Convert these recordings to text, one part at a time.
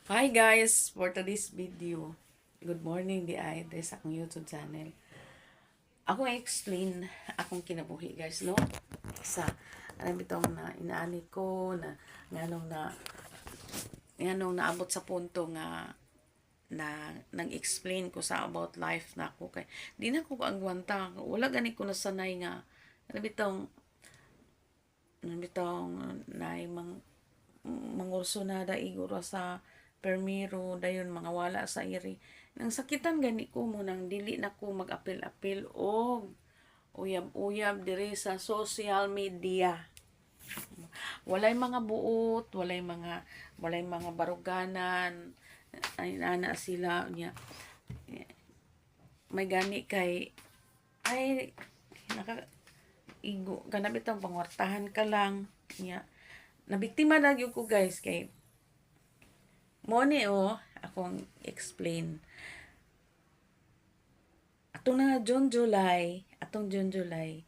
Hi guys, for today's video, good morning di ay sa akong YouTube channel. Ako explain akong kinabuhi guys, no? Sa alam bitong na inaani ko na nganong naabot sa punto nga nag-explain ko sa about life na ako kay di na ko agwanta, wala gani ko nasanay nga alam bitong na mangurso na daiguro sa permiro dayon mga wala sa iri nang sakitan gani ko mo nang dili na ko mag-apil-apil og uyab-uyab diri sa social media. Walay mga buot, walay mga baruganan, ay nana sila niya. May gani kay ay naka igo kanabit ang pangwartahan ka lang niya. Nabiktima na gyud ko guys kay mo ni akong explain. Atong June July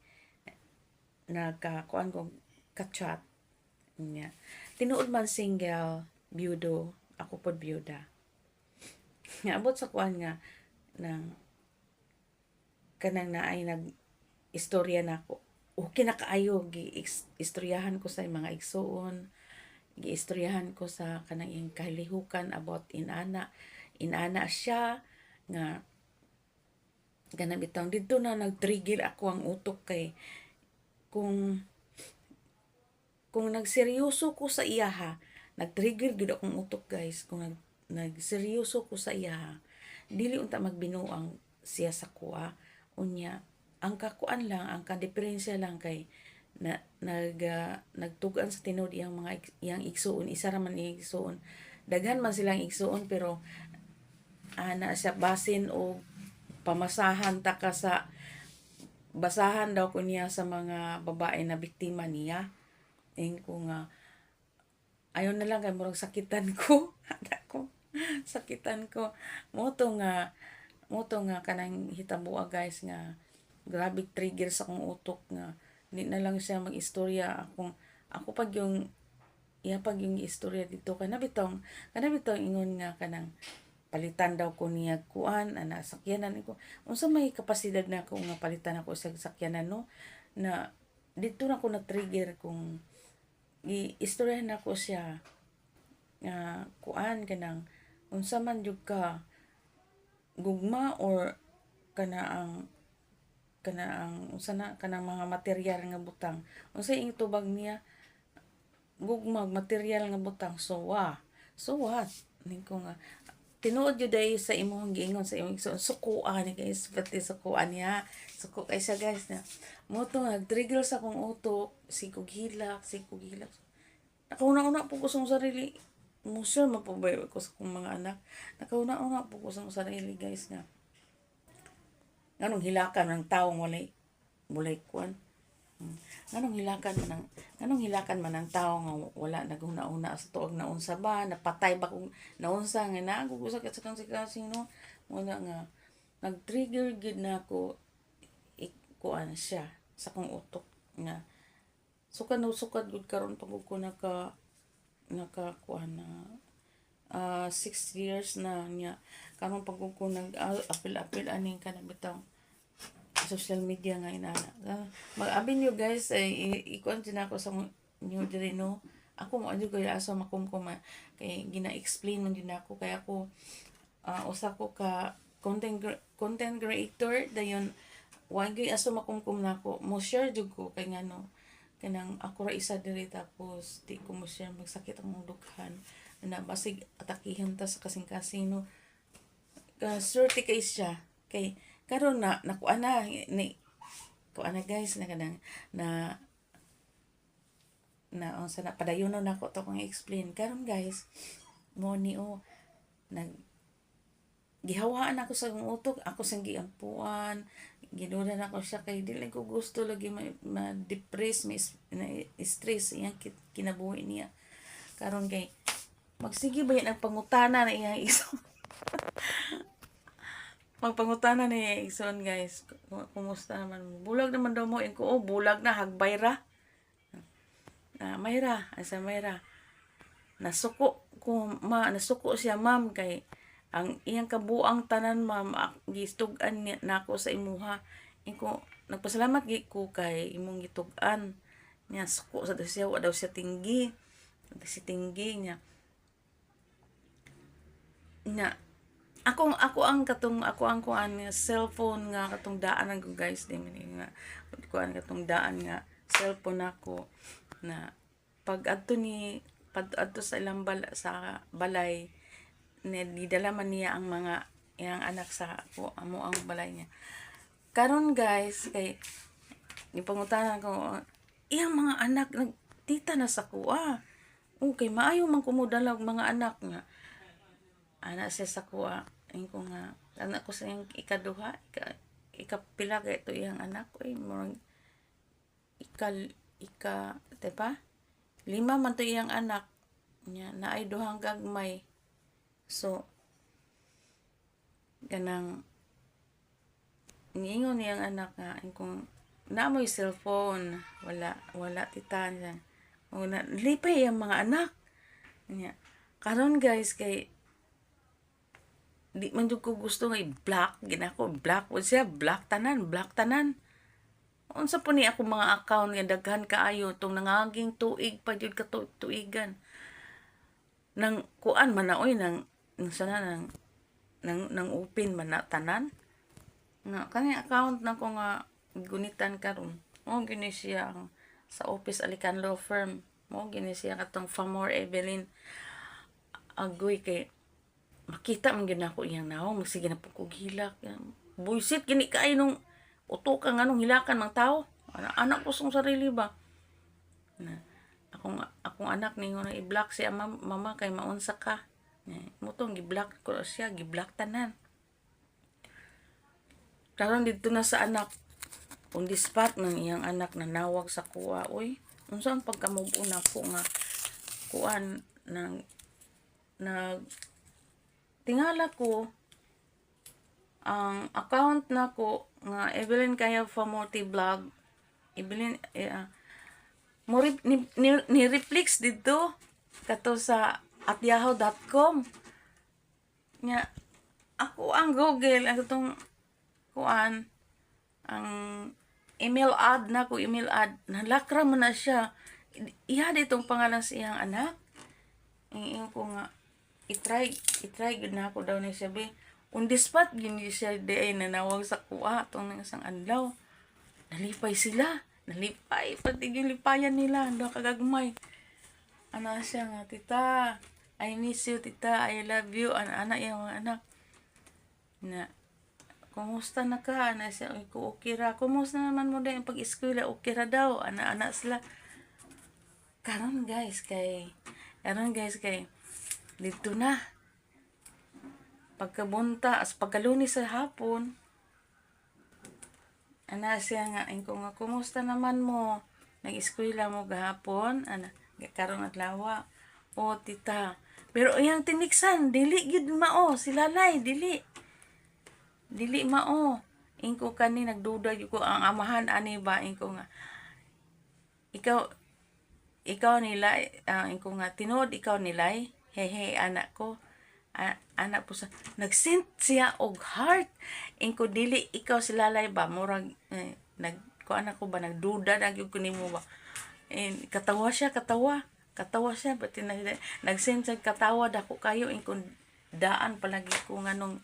nagkakuan ko ka-chat niya. Tinuod man single, byudo, ako pod byuda. Abot sa kuan nga nang kanang naay nag istorya nako. Okay na kaayo gi istoryahan ko sa mga igsuon, giistoryahan ko sa kanang iyang kahilihukan about inana siya nga ganang bitang dito na nag-trigger ako ang utok kay kung nagseryoso ko sa iya ha, nag-trigger gid akong utok guys kung nagseryoso ko sa iya dili unta magbinuang siya sa kuha unya ang kakuan lang ang ka-diferensya lang kay nagtugan sa tinud iyang mga iyang igsuon isa ra man iyang igsuon daghan man silang igsuon pero ana siya basin o pamasahan ta ka sa basahan daw ko niya sa mga babae na biktima niya ko nga ayon na lang kay murag sakitan ko ko sakitan ko mo to nga kanang hitabo guys nga grabe trigger sa akong utok nga hindi na lang siya mag-istorya ako pag yung pag yung istorya dito kanabitong ingon nga kanang palitan daw ko niya kuan ana sakyanan ko unsa may kapasidad na ako nga palitan ako sa sakyanan no na dito na ko na trigger kung istoryahan ako siya nga kuan kanang unsa man jud ka gugma or kana ang unsa na kanang mga material nga butang unsa ing tubag niya gugmag material nga butang so what ning ko nga tinuod jud day sa imong giingon sa imong sukuan ni guys pati sukuan niya suko kay siya guys na mo to nag-trigger sa akong utok sikog hilak nakauna-una po ko sa sarili mo sure mapabay ko sa akong mga anak nakauna-una po ko sa sarili guys nga nganong hilakan ng taong walay kuan nganong hilakan man ang tao nga wala naguna-una sa tuog na unsa ba napatay ba kung naunsa nga nagugusak sa kasing no wala nga nag-trigger gid na ako kuan siya sa kong utok nga sukad gud karon pagod ko naka kuan na 6 years na niya karon pagod ko nag-apil aning kanang bitaw social media nga inana. Mag-abin nyo guys, ikuan din ako sa new diri no. Ako mo adyo kaya asa makumkum kay gina-explain man din ako kaya ako usa ko ka content creator dayon wa gyud aso makumkum nako. Mo share jud ko kay ngano kanang ako ra isa diri tapos di ko mo share magsakit ang dughan na basig atakihan ta sa kasing-kasing no. Swerte kay siya kay karon na nakuan na ni kuan na guys na kanang na unsa na padayonon nako to kung explain karon guys mo ni nag gihawaan ako sa akong utok ako sang giampuan ginudan ako siya kay dili ko gusto lagi ma-depress stress iyang kinabuhi niya karon kay magsige ba yan ang pangutana na iyang iso magpangutana ni Igsoon guys kumusta naman mo bulag naman daw mo ko bulag na hagbay ra Mayra asa Mayra nasuko ko, nasuko siya, ma'am, kay ang iyang kabuang tanan, ma'am, gistug-an na ako sa imuha. Inko, nagpasalamat gi ko kay imong gitug-an. Niya, suko sa siya, wa daw siya tinggi. Si tinggi niya. Na, ako ang kuan nga cellphone nga katong daan ko, guys, di man nga kuan katong daan nga cellphone ako na pag adto sa ilang sa balay didala man niya ang mga iyang anak sa ako amo ang balay niya. Karon, guys, kay ipangutanan ko iyang mga anak nagtita na sa kuha. Okay, maayo man kumudala og mga anak nga. Anak siya sa kuha. Ko nga anak ko sa iyang ikaduha, ikapila kay ito iyang anak ko, murag diba? 5 man to iyang anak niya, naay duhang gagmay. So, ganang niingon niyang anak nga, kung naamoy cellphone, wala titan siya. Lipay yung mga anak. Niya. Karon, guys, kay di man jud ko gusto nga i-block, ginako, block po siya, block tanan. Unsa po ni ako mga account nga daghan kaayo tong nangaging tuig pa jud ka tuigan. Nang kuan man na oy nang open man na tanan. Nga kani account na ko nga gunitan karon. Mo gini siya sa office Alican Law Firm. Mo gini siya katong Famor Evelyn agoy kay makita man gyud nako iyang nawong sige na po ko hilak. Buisit gini kay nung utok ang anong hilakan mang tao. Anak ko song sarili ba. Na akong anak ningon na i-block siya mama kay maunsa ka. Mutong gi-block ko siya, gi-block tanan. Karon dito na sa anak. On the spot ng iyang anak na nawag sa kuha. Uy, unsa ang pagkamove on ako nga kuan tingala ko ang account nako nga Evelyn Kaya Famoti Vlog. Evelyn mo ni-reflex dito kato sa @yahoo.com nya ako ang Google ang itong kuan ang email ad nalakra man na siya. Iya ditong pangalan sa iyang anak. Ingin ko nga i-try gud na ako daw ni siya be. On the spot gini siya ay nanawag sa kuha tong nang isang adlaw. Nalipay sila. Pati yung lipayan nila. Doon kagagmay. Ana siya nga, tita, I miss you, tita, I love you. Ana yung mga anak. Na, kumusta na ka? Ana siya, ko okay ra. Kumusta naman mo din pag-eskwela? Okay ra daw. Ana sila. Karon guys, kay dito na. Pagkabunta, pagkalunis sa hapon, ana siya nga, ko nga, kumusta naman mo? Nag-eskwela mo gahapon? Ana, karon adlaw. O, tita. Pero iyang tiniksan, dili gid mao, silalay, dili mao. Ingko kani nagduda gyud ko ang amahan ani ba ingko nga. Ikaw nilay, ingko nga tinod ikaw nilay. Hehe anak ko. Anak po sa nag-send siya og heart. Ingko dili ikaw silalay ba murag ko anak ko ba nagduda na gyud ko nimo ba. Katawa siya pati nag-send siya katawa dako kayo ingko daan palagi ko nganong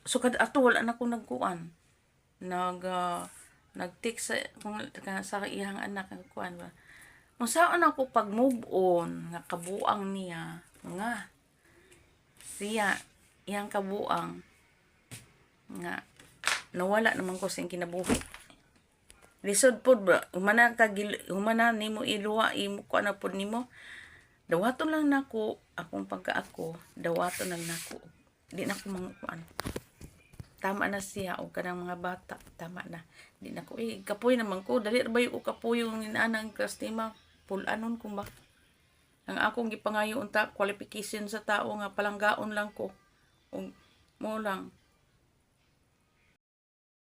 sukad ato wala na ko nagkuan nag-text sa iyang anak nagkuan ba unsaon ako pag move on nga kabuang niya nga siya iyang kabuang nga nawala naman ko sa kinabuhi lisod pod bro humana nimo iluwa imo ko ana pod nimo dawaton lang nako akong pagkaako dawaton lang nako di na ko manguan tama na siya o kanang mga bata tama na di na ko kapoy naman ko dali ra ba yung kapoy yung inanang customer pulanon ko ba ang akong gipangayo unta qualification sa tao nga palanggaon lang ko o mo lang